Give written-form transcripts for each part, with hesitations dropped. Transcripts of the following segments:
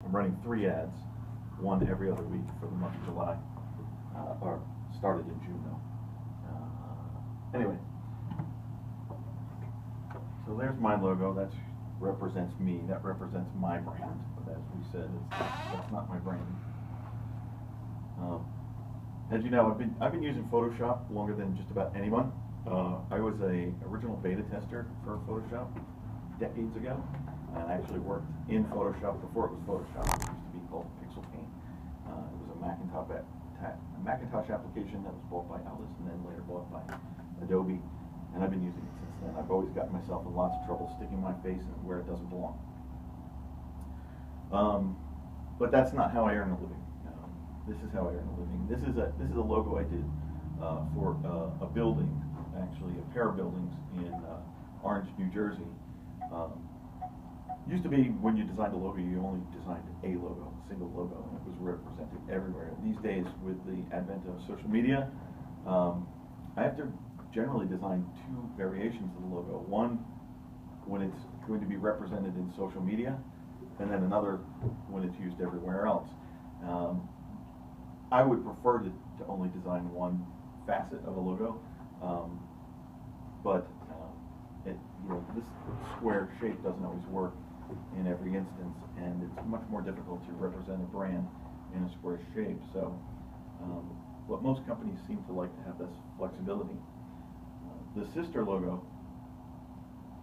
I'm running 3 ads, one every other week for the month of July, or started in June though. Anyway, so there's my logo. That represents me. That represents my brand. But as we said, that's not my brand. As you know, I've been using Photoshop longer than just about anyone. I was a original beta tester for Photoshop decades ago, and I actually worked in Photoshop before it was Photoshop. It used to be called Pixel Paint. It was a Macintosh application that was bought by Alice and then later bought by Adobe, and I've been using it since then. I've always gotten myself in lots of trouble sticking my face in where it doesn't belong. But that's not how I earn a living. This is how I earn a living. This is a logo I did for a building, actually a pair of buildings in Orange, New Jersey. Used to be when you designed a logo, you only designed a logo, a single logo, and it was represented everywhere. These days, with the advent of social media, I have to generally design 2 variations of the logo. One when it's going to be represented in social media, and then another when it's used everywhere else. I would prefer to only design one facet of a logo, but this square shape doesn't always work in every instance, and it's much more difficult to represent a brand in a square shape. So, what most companies seem to like to have this flexibility. The sister logo,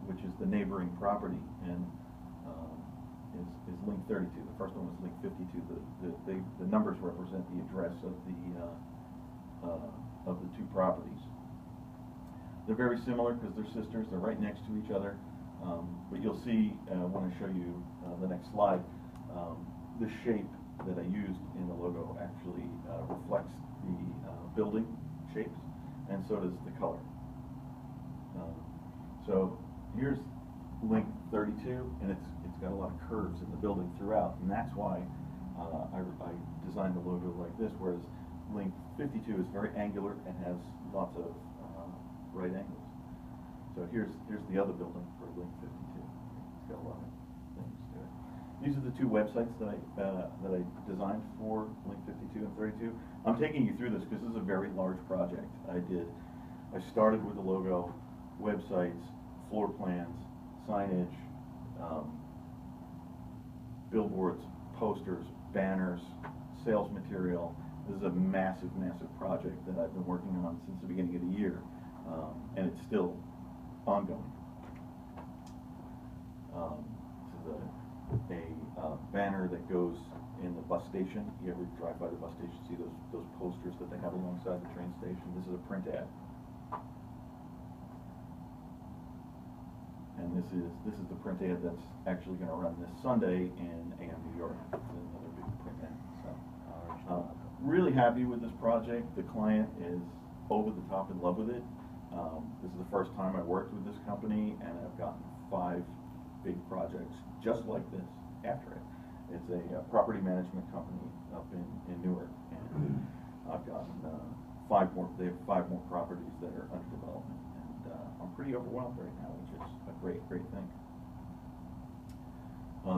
which is the neighboring property, and is link 32. The first one was link 52. The numbers represent the address of the 2 properties. They're very similar because they're sisters. They're right next to each other. But you'll see when I show you the next slide, the shape that I used in the logo actually reflects the building shapes, and so does the color. So here's link 32, and it's got a lot of curves in the building throughout, and that's why I designed the logo like this, whereas link 52 is very angular and has lots of right angles. So here's the other building for link 52. It's got a lot of things to it. These are the 2 websites that I designed for link 52 and 32. I'm taking you through this because this is a very large project. I started with the logo, websites, floor plans, signage, billboards, posters, banners, sales material. This is a massive, massive project that I've been working on since the beginning of the year, and it's still ongoing. This is a banner that goes in the bus station. You ever drive by the bus station, see those posters that they have alongside the train station? This is a print ad. And this is the print ad that's actually going to run this Sunday in AM New York. It's another big print ad. So, really happy with this project. The client is over the top in love with it. This is the first time I worked with this company, and I've gotten 5 big projects just like this after it. It's a property management company up in Newark, and I've gotten 5 more. They have 5 more properties that are under development. I'm pretty overwhelmed right now, which is a great thing.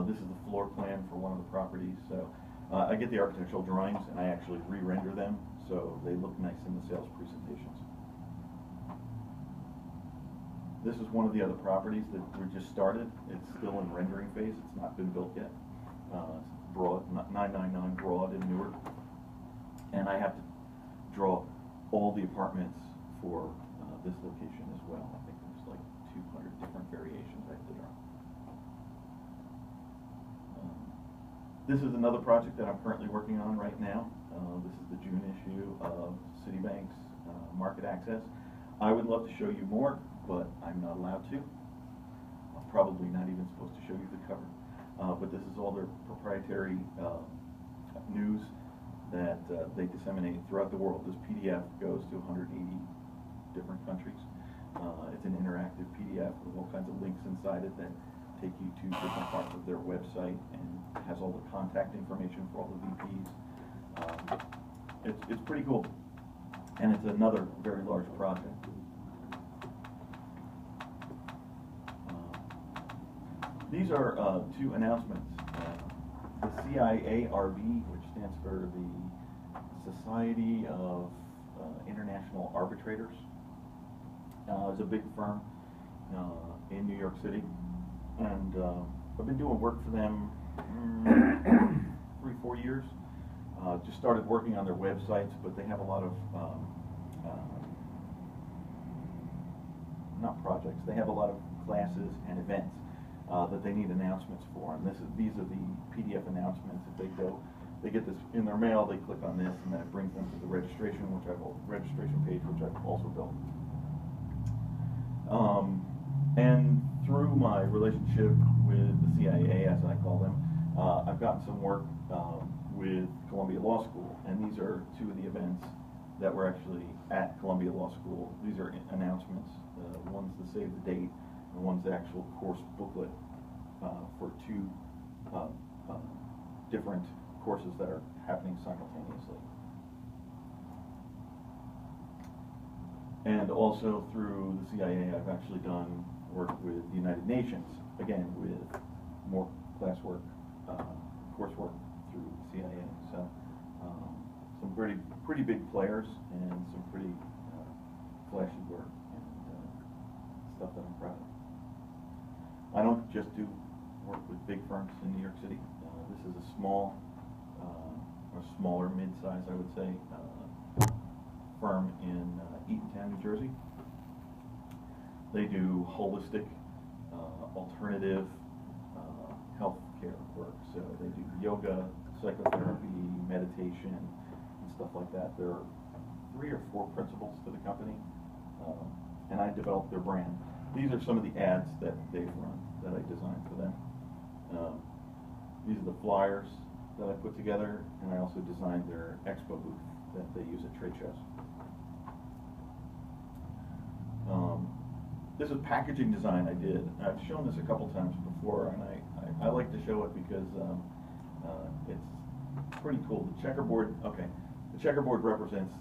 This is the floor plan for one of the properties. So I get the architectural drawings and I actually re-render them so they look nice in the sales presentations. This is one of the other properties that we just started. It's still in rendering phase. It's not been built yet. It's Broad, 999 Broad in Newark. And I have to draw all the apartments for this location as well. I think there's like 200 different variations I have to draw. This is another project that I'm currently working on right now. This is the June issue of Citibank's Market Access. I would love to show you more, but I'm not allowed to. I'm probably not even supposed to show you the cover. But this is all their proprietary news that they disseminate throughout the world. This PDF goes to 180 different countries. It's an interactive PDF with all kinds of links inside it that take you to different parts of their website, and has all the contact information for all the VPs. It's pretty cool, and it's another very large project. These are 2 announcements the CIARB, which stands for the Society of International Arbitrators. It's a big firm in New York City, and I've been doing work for them 3-4 years. Just started working on their websites, but they have a lot of not projects. They have a lot of classes and events that they need announcements for, and these are the PDF announcements. If they get this in their mail, they click on this, and then it brings them to the registration page, which I've also built. And through my relationship with the CIA, as I call them, I've gotten some work with Columbia Law School, and these are 2 of the events that were actually at Columbia Law School. These are announcements. One's the save the date, and one's the actual course booklet for 2 different courses that are happening simultaneously. And also through the CIA, I've actually done work with the United Nations, again with more classwork, coursework through the CIA. So some pretty big players and some pretty flashy work and stuff that I'm proud of. I don't just do work with big firms in New York City. This is a small, or smaller, mid-size, I would say, firm in Eatontown, New Jersey. They do holistic, alternative healthcare work. So they do yoga, psychotherapy, meditation, and stuff like that. There are 3 or 4 principles to the company, and I developed their brand. These are some of the ads that they've run that I designed for them. These are the flyers that I put together, and I also designed their expo booth that they use at trade shows. This is packaging design I did. I've shown this a couple times before, and I like to show it because it's pretty cool. The checkerboard, the checkerboard represents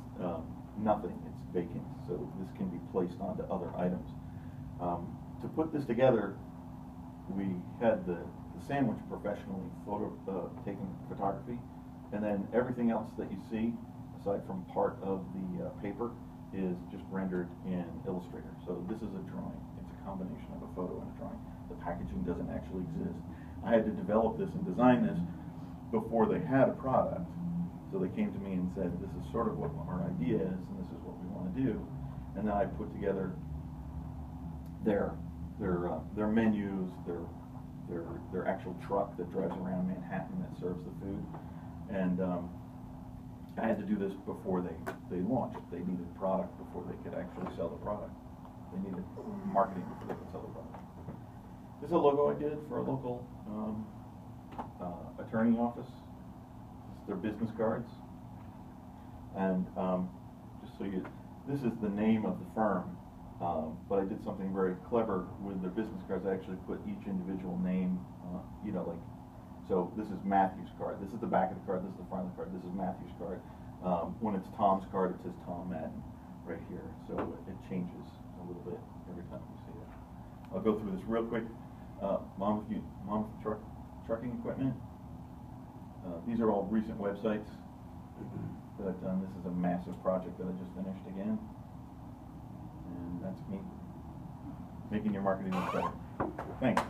nothing. It's vacant, so this can be placed onto other items. To put this together, we had the sandwich professionally taken photography, and then everything else that you see, aside from part of the paper, is just rendered in Illustrator. So this is a drawing. It's a combination of a photo and a drawing. The packaging doesn't actually exist. I had to develop this and design this before they had a product. So they came to me and said, this is sort of what our idea is, and this is what we want to do. And then I put together their menus, their actual truck that drives around Manhattan that serves the food. And I had to do this before they launched. They needed product before they could actually sell the product. They needed marketing before they could sell the product. This is a logo I did for a local attorney office. This is their business cards. And just so this is the name of the firm, but I did something very clever with their business cards. I actually put each individual name, so this is Matthew's card. This is the back of the card. This is the front of the card. This is Matthew's card. When it's Tom's card, it says Tom Madden right here. So it changes a little bit every time you see it. I'll go through this real quick. Monmouth trucking equipment. These are all recent websites that I've done. This is a massive project that I just finished again. And that's me making your marketing look better. Thanks.